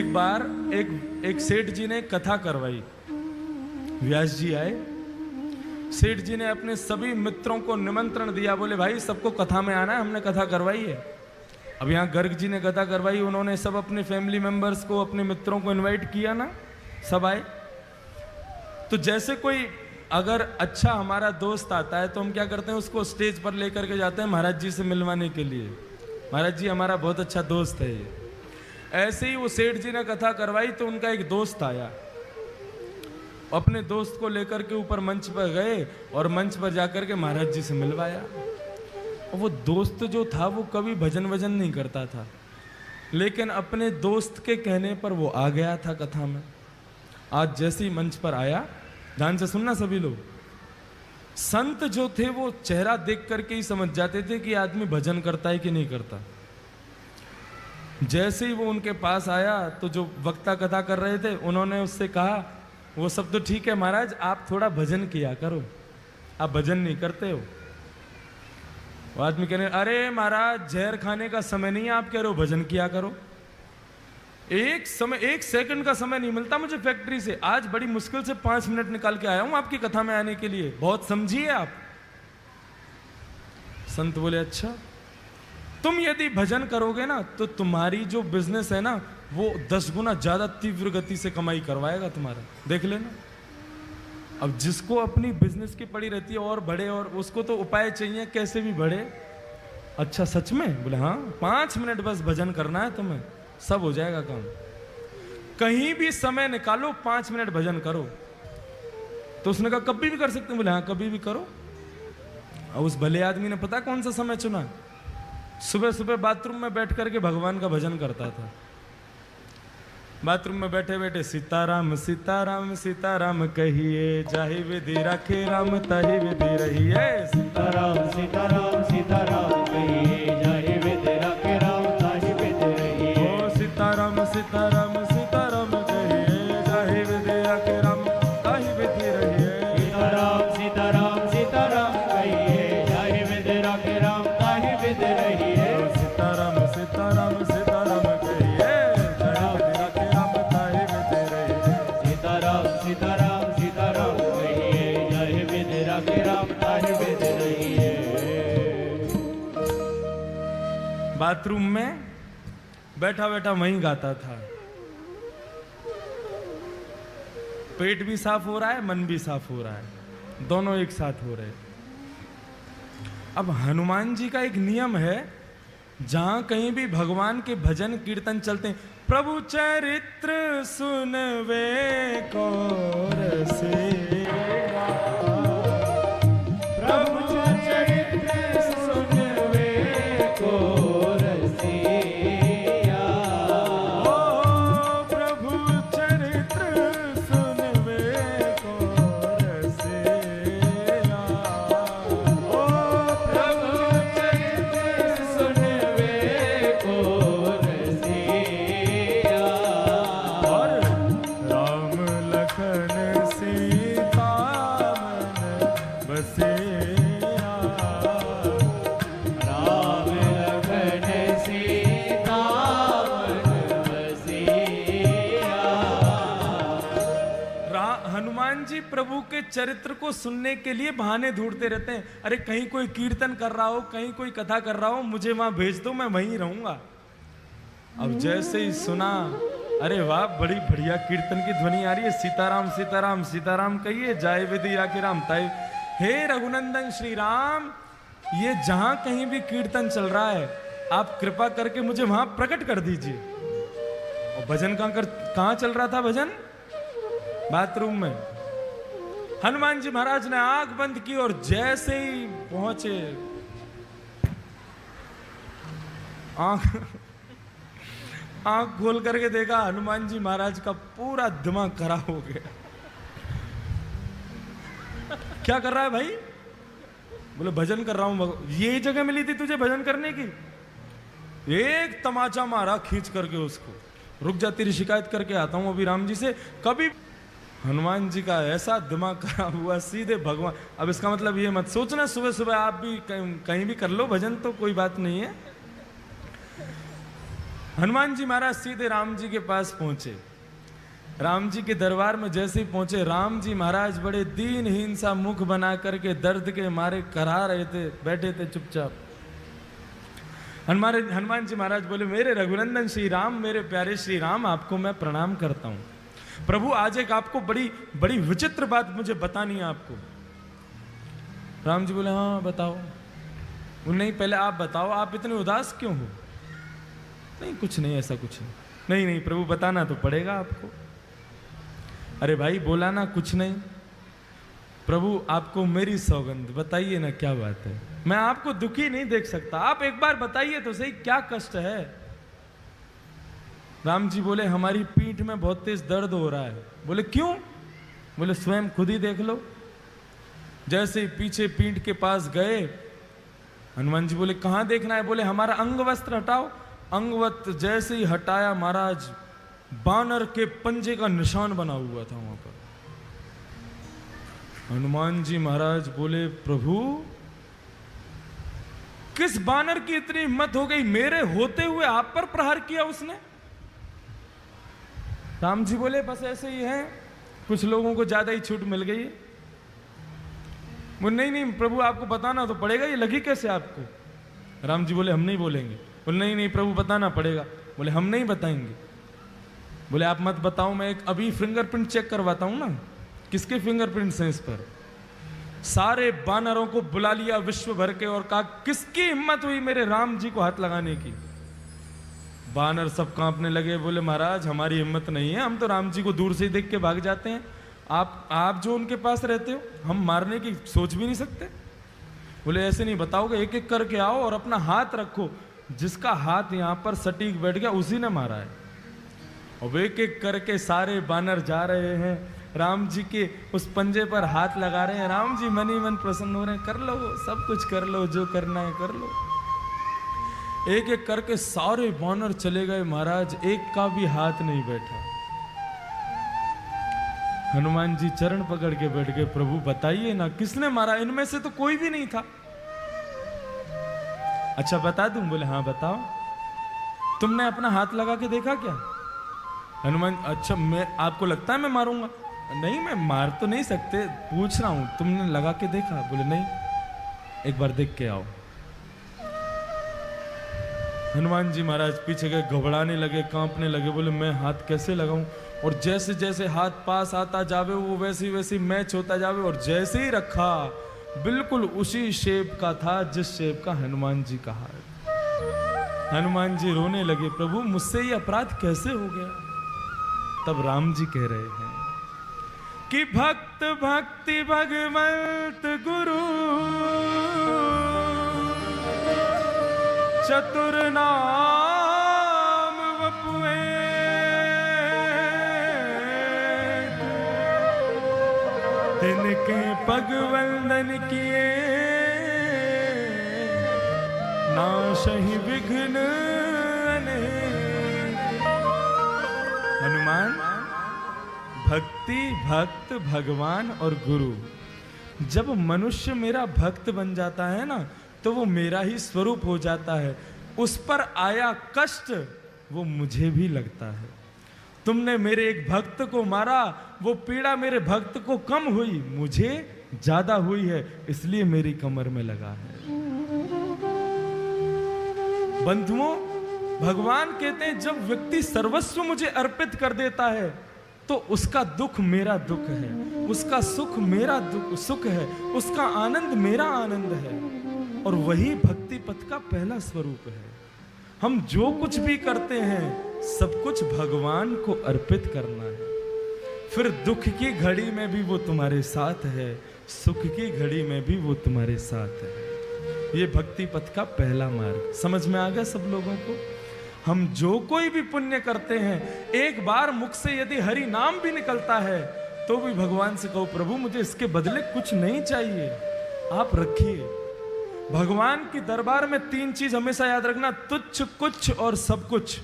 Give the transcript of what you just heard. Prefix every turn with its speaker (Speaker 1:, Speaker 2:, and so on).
Speaker 1: एक बार एक सेठ जी ने कथा करवाई। व्यास जी आए, सेठ जी ने अपने सभी मित्रों को निमंत्रण दिया, बोले भाई सबको कथा में आना है, हमने कथा करवाई है। अब यहाँ गर्ग जी ने कथा करवाई, उन्होंने सब अपने फैमिली मेंबर्स को, अपने मित्रों को इनवाइट किया ना, सब आए। तो जैसे कोई अगर अच्छा हमारा दोस्त आता है तो हम क्या करते हैं, उसको स्टेज पर लेकर के जाते हैं महाराज जी से मिलवाने के लिए, महाराज जी हमारा बहुत अच्छा दोस्त है ये। ऐसे ही वो सेठ जी ने कथा करवाई तो उनका एक दोस्त आया, अपने दोस्त को लेकर के ऊपर मंच पर गए और मंच पर जाकर के महाराज जी से मिलवाया। और वो दोस्त जो था वो कभी भजन वजन नहीं करता था, लेकिन अपने दोस्त के कहने पर वो आ गया था कथा में। आज जैसे ही मंच पर आया, ध्यान से सुनना सभी लोग, संत जो थे वो चेहरा देख करके ही समझ जाते थे कि आदमी भजन करता है कि नहीं करता। जैसे ही वो उनके पास आया तो जो वक्ता कथा कर रहे थे उन्होंने उससे कहा, वो सब तो ठीक है महाराज, आप थोड़ा भजन किया करो, आप भजन नहीं करते हो। वो आदमी कहने, अरे महाराज जहर खाने का समय नहीं है, आप कह रहे हो भजन किया करो। एक सेकंड का समय नहीं मिलता मुझे फैक्ट्री से, आज बड़ी मुश्किल से 5 मिनट निकाल के आया हूं आपकी कथा में आने के लिए, बहुत समझिए आप। संत बोले, अच्छा तुम यदि भजन करोगे ना तो तुम्हारी जो बिजनेस है ना वो 10 गुना ज्यादा तीव्र गति से कमाई करवाएगा तुम्हारा, देख लेना। अब जिसको अपनी बिजनेस की पड़ी रहती है और बढ़े, और उसको तो उपाय चाहिए कैसे भी बढ़े। अच्छा सच में? बोले हाँ, 5 मिनट बस भजन करना है तुम्हें, सब हो जाएगा काम। कहीं भी समय निकालो, 5 मिनट भजन करो। तो उसने कहा कभी भी कर सकते हैं? बोले हाँ कभी भी करो। और उस भले आदमी ने पता कौन सा समय चुना? सुबह सुबह बाथरूम में बैठ करके भगवान का भजन करता था। बाथरूम में बैठे बैठे सीताराम सीताराम सीताराम कहिए, जाहि विधि राखे राम ताहि विधि रहिए।
Speaker 2: सीताराम सीताराम सीताराम कहिए, जाहि विधि राखे राम ताहि विधि रहिए।
Speaker 1: ओ सीताराम सीताराम सीताराम कहिए, जाहि विधि राखे राम ताहि विधि रहिए।
Speaker 2: सीताराम सीताराम सीताराम कहिए, जाहि विधि राखे राम ताहि विधि रहिए।
Speaker 1: सीताराम सीताराम सीताराम कहिए, जाहि विधि राखे राम ताहि विधि रहिए।
Speaker 2: सीताराम सीताराम सीताराम कहिए, जाहि विधि राखे राम ताहि विधि रहिए।
Speaker 1: बाथरूम में बैठा बैठा वहीं गाता था। पेट भी साफ हो रहा है, मन भी साफ हो रहा है, दोनों एक साथ हो रहे। अब हनुमान जी का एक नियम है, जहां कहीं भी भगवान के भजन कीर्तन चलते हैं, प्रभु चरित्र सुनवे को रसिया, प्रभु चरित्र सुनवे को रसिया। ओ प्रभु चरित्र सुनवे को रसिया। ओ प्रभु चरित्र सुनवे को रसिया। और राम लखन सीता मन बसिया।
Speaker 2: राम लखन सीता मन बसिया।
Speaker 1: हनुमान जी प्रभु के चरित्र को सुनने के लिए बहाने ढूंढते रहते हैं। अरे कहीं कोई कीर्तन कर रहा हो, कहीं कोई कथा कर रहा हो, मुझे वहां भेज दो, मैं वहीं रहूंगा। अब जैसे ही सुना, अरे वाह बड़ी बढ़िया कीर्तन की ध्वनि आ रही है, सीताराम सीताराम सीताराम कहिए, जाय विधि राखे राम ताहि। हे रघुनंदन श्री राम, ये जहां कहीं भी कीर्तन चल रहा है, आप कृपा करके मुझे वहां प्रकट कर दीजिए। और भजन कहां चल रहा था? भजन बाथरूम में। हनुमान जी महाराज ने आंख बंद की और जैसे ही पहुंचे, आंख खोल करके देखा, हनुमान जी महाराज का पूरा दिमाग खराब हो गया। क्या कर रहा है भाई? बोले भजन कर रहा हूं। यही जगह मिली थी तुझे भजन करने की? एक तमाचा मारा खींच करके उसको, रुक जा तेरी शिकायत करके आता हूं अभी राम जी से। कभी हनुमान जी का ऐसा दिमाग खराब हुआ, सीधे भगवान। अब इसका मतलब ये मत सोचना सुबह सुबह आप भी कहीं भी कर लो भजन, तो कोई बात नहीं है। हनुमान जी महाराज सीधे राम जी के पास पहुंचे। राम जी के दरबार में जैसे ही पहुंचे, राम जी महाराज बड़े दीनहीन सा मुख बना करके दर्द के मारे करा रहे थे, बैठे थे चुपचाप। हनुमान जी महाराज बोले, मेरे रघुनंदन श्री राम, मेरे प्यारे श्री राम, आपको मैं प्रणाम करता हूं। प्रभु आज एक आपको बड़ी बड़ी विचित्र बात मुझे बतानी है आपको। राम जी बोले, हाँ बताओ। नहीं पहले आप बताओ, आप इतने उदास क्यों हो? नहीं कुछ नहीं, ऐसा कुछ नहीं। नहीं नहीं प्रभु बताना तो पड़ेगा आपको। अरे भाई बोला ना कुछ नहीं। प्रभु आपको मेरी सौगंध, बताइए ना क्या बात है। मैं आपको दुखी नहीं देख सकता, आप एक बार बताइए तो सही क्या कष्ट है। राम जी बोले, हमारी पीठ में बहुत तेज दर्द हो रहा है। बोले क्यों? बोले स्वयं खुद ही देख लो। जैसे ही पीछे पीठ के पास गए, हनुमान जी बोले कहां देखना है? बोले हमारा अंग वस्त्र हटाओ। अंगवत जैसे ही हटाया महाराज, बानर के पंजे का निशान बना हुआ था वहां पर। हनुमान जी महाराज बोले, प्रभु किस बानर की इतनी हिम्मत हो गई, मेरे होते हुए आप पर प्रहार किया उसने? राम जी बोले, बस ऐसे ही है, कुछ लोगों को ज्यादा ही छूट मिल गई है। बोले नहीं नहीं प्रभु आपको बताना तो पड़ेगा, ये लगी कैसे आपको? राम जी बोले, हम नहीं बोलेंगे। बोले नहीं नहीं प्रभु बताना पड़ेगा। बोले हम नहीं बताएंगे। बोले आप मत बताओ, मैं एक अभी फिंगरप्रिंट चेक करवाता हूं ना। किसके फिंगरप्रिंट्स हैं इस पर? सारे बानरों को बुला लिया विश्व भर के और कहा, किसकी हिम्मत हुई मेरे राम जी को हाथ लगाने की? बानर सब कांपने लगे। बोले महाराज हमारी हिम्मत नहीं है, हम तो राम जी को दूर से ही देख के भाग जाते हैं। आप जो उनके पास रहते हो, हम मारने की सोच भी नहीं सकते। बोले ऐसे नहीं बताओगे, एक एक करके आओ और अपना हाथ रखो। जिसका हाथ यहां पर सटीक बैठ गया उसी ने मारा है। और एक एक करके सारे बानर जा रहे हैं, राम जी के उस पंजे पर हाथ लगा रहे हैं। राम जी मन ही मन प्रसन्न हो रहे हैं, कर लो सब कुछ कर लो, जो करना है कर लो। एक एक करके सारे बानर चले गए महाराज, एक का भी हाथ नहीं बैठा। हनुमान जी चरण पकड़ के बैठ गए, प्रभु बताइए ना किसने मारा? इनमें से तो कोई भी नहीं था। अच्छा बता दूं? बोले हाँ बताओ। तुमने अपना हाथ लगा के देखा क्या? हनुमान, अच्छा मैं आपको लगता है मैं मारूंगा? नहीं मैं मार तो नहीं सकते, पूछ रहा हूं तुमने लगा के देखा? बोले नहीं। एक बार देख के आओ। हनुमान जी महाराज पीछे गए, घबराने लगे, कांपने लगे। बोले मैं हाथ कैसे लगाऊं? और जैसे जैसे हाथ पास आता जावे वो वैसे वैसे मैच होता जावे। और जैसे ही रखा बिल्कुल उसी शेप का था जिस शेप का हनुमान जी का हाथ। हनुमान जी रोने लगे, प्रभु मुझसे ये अपराध कैसे हो गया? तब राम जी कह रहे हैं कि भक्त भक्ति भगवंत गुरु, चतुर नाम वपुए, तिनके पग वंदन किए, नाशहि विघ्न अनेक। हनुमान, भक्ति, भक्त, भगवान और गुरु, जब मनुष्य मेरा भक्त बन जाता है ना, तो वो मेरा ही स्वरूप हो जाता है। उस पर आया कष्ट वो मुझे भी लगता है। तुमने मेरे एक भक्त को मारा, वो पीड़ा मेरे भक्त को कम हुई, मुझे ज्यादा हुई है, इसलिए मेरी कमर में लगा है। बंधुओं, भगवान कहते हैं जब व्यक्ति सर्वस्व मुझे अर्पित कर देता है तो उसका दुख मेरा दुख है, उसका सुख मेरा सुख है, उसका आनंद मेरा आनंद है। और वही भक्ति पथ का पहला स्वरूप है। हम जो कुछ भी करते हैं सब कुछ भगवान को अर्पित करना है। फिर दुख की घड़ी में भी वो तुम्हारे साथ है, सुख की घड़ी में भी वो तुम्हारे साथ है। ये भक्ति पथ का पहला मार्ग समझ में आ गया सब लोगों को? हम जो कोई भी पुण्य करते हैं, एक बार मुख से यदि हरि नाम भी निकलता है तो भी भगवान से कहो, प्रभु मुझे इसके बदले कुछ नहीं चाहिए, आप रखिए। भगवान के दरबार में तीन चीज हमेशा याद रखना, तुच्छ, कुछ और सब कुछ।